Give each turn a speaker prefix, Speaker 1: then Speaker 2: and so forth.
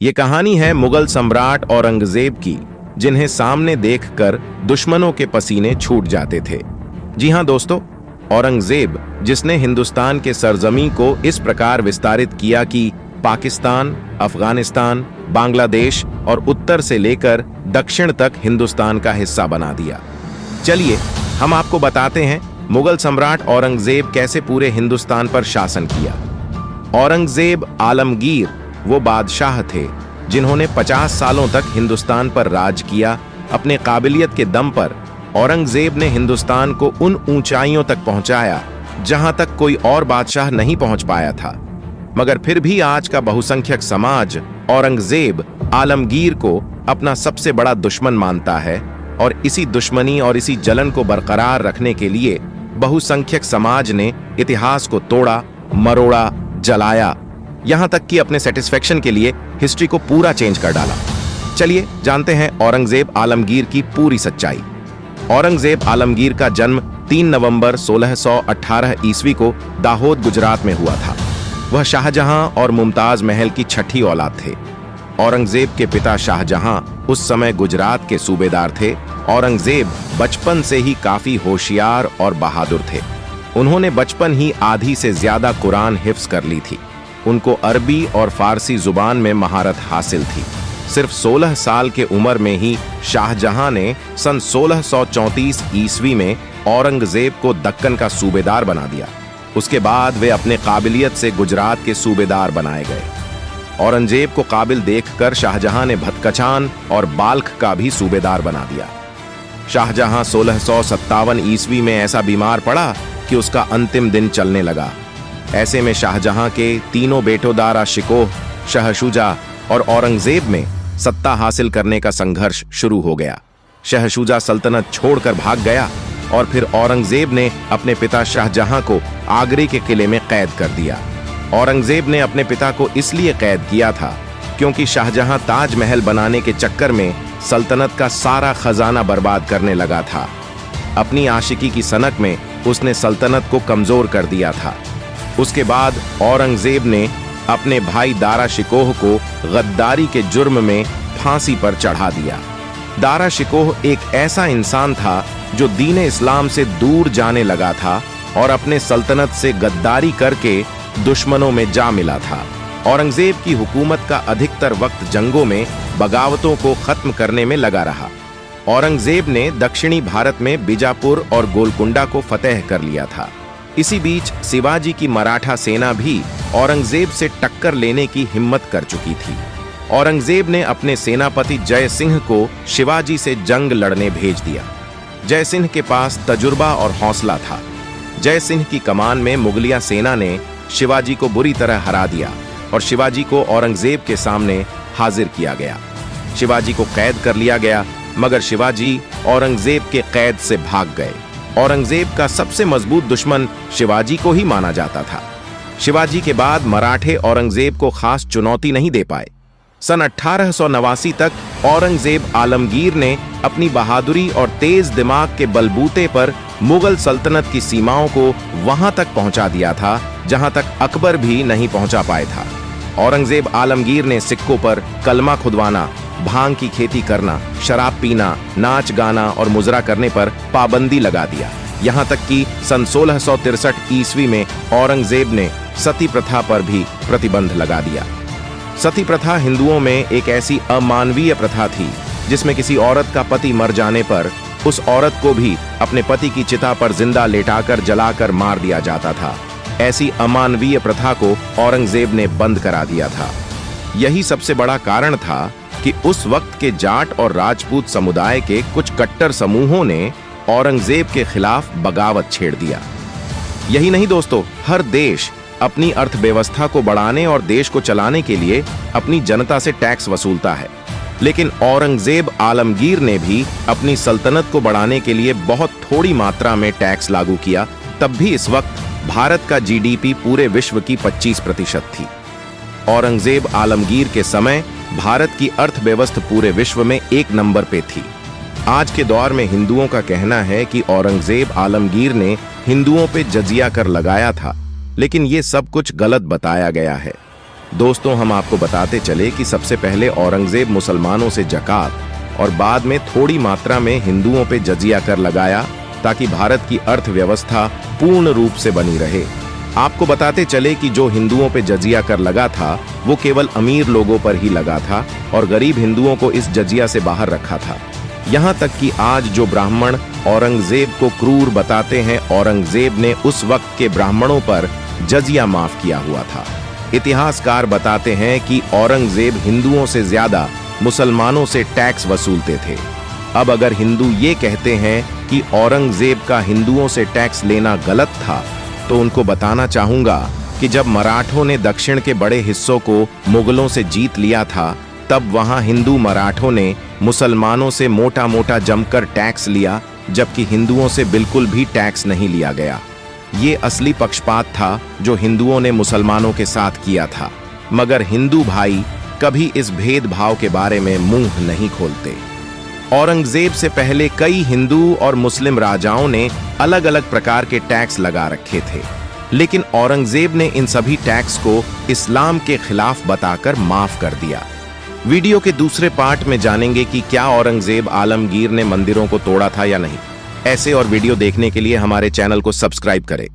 Speaker 1: ये कहानी है मुगल सम्राट औरंगजेब की, जिन्हें सामने देखकर दुश्मनों के पसीने छूट जाते थे। जी हां दोस्तों, औरंगजेब जिसने हिंदुस्तान के सरजमी को इस प्रकार विस्तारित किया कि पाकिस्तान, अफगानिस्तान, बांग्लादेश और उत्तर से लेकर दक्षिण तक हिंदुस्तान का हिस्सा बना दिया। चलिए हम आपको बताते हैं मुगल सम्राट औरंगजेब कैसे पूरे हिंदुस्तान पर शासन किया। औरंगजेब आलमगीर वो बादशाह थे जिन्होंने 50 सालों तक हिंदुस्तान पर राज किया। अपने काबिलियत के दम पर औरंगजेब ने हिंदुस्तान को उन ऊंचाइयों तक पहुंचाया जहां तक कोई और बादशाह नहीं पहुंच पाया था। मगर फिर भी आज का बहुसंख्यक समाज औरंगजेब आलमगीर को अपना सबसे बड़ा दुश्मन मानता है और इसी दुश्मनी और इसी जलन को बरकरार रखने के लिए बहुसंख्यक समाज ने इतिहास को तोड़ा, मरोड़ा, जलाया, यहां तक कि अपने सेटिस्फेक्शन के लिए हिस्ट्री को पूरा चेंज कर डाला। चलिए जानते हैं औरंगजेब आलमगीर की पूरी सच्चाई। औरंगजेब आलमगीर का जन्म 3 नवंबर 1618 ईस्वी को दाहोद, गुजरात में हुआ था। वह शाहजहां और मुमताज महल की छठी औलाद थे। औरंगजेब के पिता शाहजहां उस समय गुजरात के सूबेदार थे। औरंगजेब बचपन से ही काफी होशियार और बहादुर थे। उन्होंने बचपन ही आधी से ज्यादा कुरान हिफ्ज कर ली थी। उनको अरबी और फारसी जुबान में महारत हासिल थी। सिर्फ 16 साल के उम्र में ही शाहजहां ने सन 1634 ईस्वी में औरंगजेब को दक्कन का सूबेदार बना दिया। उसके बाद वे अपने काबिलियत से गुजरात के सूबेदार बनाए गए। औरंगजेब को काबिल देखकर शाहजहां ने भतकचान और बाल्ख का भी सूबेदार बना दिया। शाहजहां 1657 ईस्वी में ऐसा बीमार पड़ा कि उसका अंतिम दिन चलने लगा। ऐसे में शाहजहां के तीनों बेटों दारा शिकोह, शाह शुजा और औरंगजेब में सत्ता हासिल करने का संघर्ष शुरू हो गया। शाह शुजा सल्तनत छोड़कर भाग गया और फिर औरंगजेब ने अपने पिता शाहजहां को आगरे के किले में कैद कर दिया। औरंगजेब ने अपने पिता को इसलिए कैद किया था क्योंकि शाहजहां ताजमहल बनाने के चक्कर में सल्तनत का सारा खजाना बर्बाद करने लगा था। अपनी आशिकी की सनक में उसने सल्तनत को कमजोर कर दिया था। उसके बाद औरंगजेब ने अपने भाई दारा शिकोह को गद्दारी के जुर्म में फांसी पर चढ़ा दिया। दारा शिकोह एक ऐसा इंसान था जो दीन इस्लाम से दूर जाने लगा था और अपने सल्तनत से गद्दारी करके दुश्मनों में जा मिला था। औरंगजेब की हुकूमत का अधिकतर वक्त जंगों में बगावतों को खत्म करने में लगा रहा। औरंगजेब ने दक्षिणी भारत में बीजापुर और गोलकुंडा को फतेह कर लिया था। इसी बीच शिवाजी की मराठा सेना भी औरंगजेब से टक्कर लेने की हिम्मत कर चुकी थी। औरंगजेब ने अपने सेनापति जय सिंह को शिवाजी से जंग लड़ने भेज दिया। जय सिंह के पास तजुर्बा और हौसला था। जय सिंह की कमान में मुगलिया सेना ने शिवाजी को बुरी तरह हरा दिया और शिवाजी को औरंगजेब के सामने हाजिर किया गया। शिवाजी को कैद कर लिया गया, मगर शिवाजी औरंगजेब के कैद से भाग गए। औरंगजेब का सबसे मजबूत दुश्मन शिवाजी को ही माना जाता था। शिवाजी के बाद मराठे औरंगजेब को खास चुनौती नहीं दे पाए। सन 1889 तक औरंगजेब आलमगीर ने अपनी बहादुरी और तेज दिमाग के बलबूते पर मुगल सल्तनत की सीमाओं को वहां तक पहुंचा दिया था जहां तक अकबर भी नहीं पहुंचा पाया था। औरंगजेब आलमगीर ने सिक्कों पर कलमा खुदवाना, भांग की खेती करना, शराब पीना, नाच गाना और मुजरा करने पर पाबंदी लगा दिया। यहां तक कि सन 1663 ईस्वी में औरंगजेब ने सती प्रथा पर भी प्रतिबंध लगा दिया। सती प्रथा हिंदुओं में एक ऐसी अमानवीय प्रथा थी जिसमें किसी औरत का पति मर जाने पर उस औरत को भी अपने पति की चिता पर जिंदा लेटाकर जलाकर मार दिया जाता था। ऐसी अमानवीय प्रथा को औरंगजेब ने बंद करा दिया था। यही सबसे बड़ा कारण था कि उस वक्त के जाट और राजपूत समुदाय के कुछ कट्टर समूहों ने औरंगजेब के खिलाफ बगावत छेड़ दिया। यही नहीं दोस्तों, हर देश अपनी अर्थव्यवस्था को बढ़ाने और देश को चलाने के लिए अपनी जनता से टैक्स वसूलता है, लेकिन औरंगजेब आलमगीर ने भी अपनी सल्तनत को बढ़ाने के लिए बहुत थोड़ी मात्रा में टैक्स लागू किया। तब भी इस वक्त भारत का जीडीपी पूरे विश्व की 25% थी। औरंगजेब आलमगीर के समय भारत की अर्थव्यवस्था पूरे विश्व में 1 नंबर पे थी। आज के दौर में हिंदुओं का कहना है कि औरंगजेब आलमगीर ने हिंदुओं पे जजिया कर लगाया था, लेकिन ये सब कुछ गलत बताया गया है। दोस्तों, हम आपको बताते चले कि सबसे पहले औरंगजेब मुसलमानों से जकात और बाद में थोड़ी मात्रा में हिंदुओं पे जजिया कर लगाया ताकि भारत की अर्थव्यवस्था पूर्ण रूप से बनी रहे। आपको बताते चले कि जो हिंदुओं पे जजिया कर लगा था वो केवल अमीर लोगों पर ही लगा था और गरीब हिंदुओं को इस जजिया से बाहर रखा था। यहाँ तक कि आज जो ब्राह्मण औरंगजेब को क्रूर बताते हैं, औरंगजेब ने उस वक्त के ब्राह्मणों पर जजिया माफ किया हुआ था। इतिहासकार बताते हैं कि औरंगजेब हिंदुओं से ज्यादा मुसलमानों से टैक्स वसूलते थे। अब अगर हिंदू ये कहते हैं कि औरंगजेब का हिंदुओं से टैक्स लेना गलत था, तो उनको बताना चाहूंगा कि जब मराठों ने दक्षिण के बड़े हिस्सों को मुगलों से जीत लिया था, तब वहां हिंदू मराठों ने मुसलमानों से मोटा मोटा जमकर टैक्स लिया, जबकि हिंदुओं से बिल्कुल भी टैक्स नहीं लिया गया। ये असली पक्षपात था जो हिंदुओं ने मुसलमानों के साथ किया था, मगर हिंदू भाई कभी इस भेदभाव के बारे में मुंह नहीं खोलते। औरंगजेब से पहले कई हिंदू और मुस्लिम राजाओं ने अलग अलग प्रकार के टैक्स लगा रखे थे, लेकिन औरंगजेब ने इन सभी टैक्स को इस्लाम के खिलाफ बताकर माफ कर दिया। वीडियो के दूसरे पार्ट में जानेंगे कि क्या औरंगजेब आलमगीर ने मंदिरों को तोड़ा था या नहीं। ऐसे और वीडियो देखने के लिए हमारे चैनल को सब्सक्राइब करें।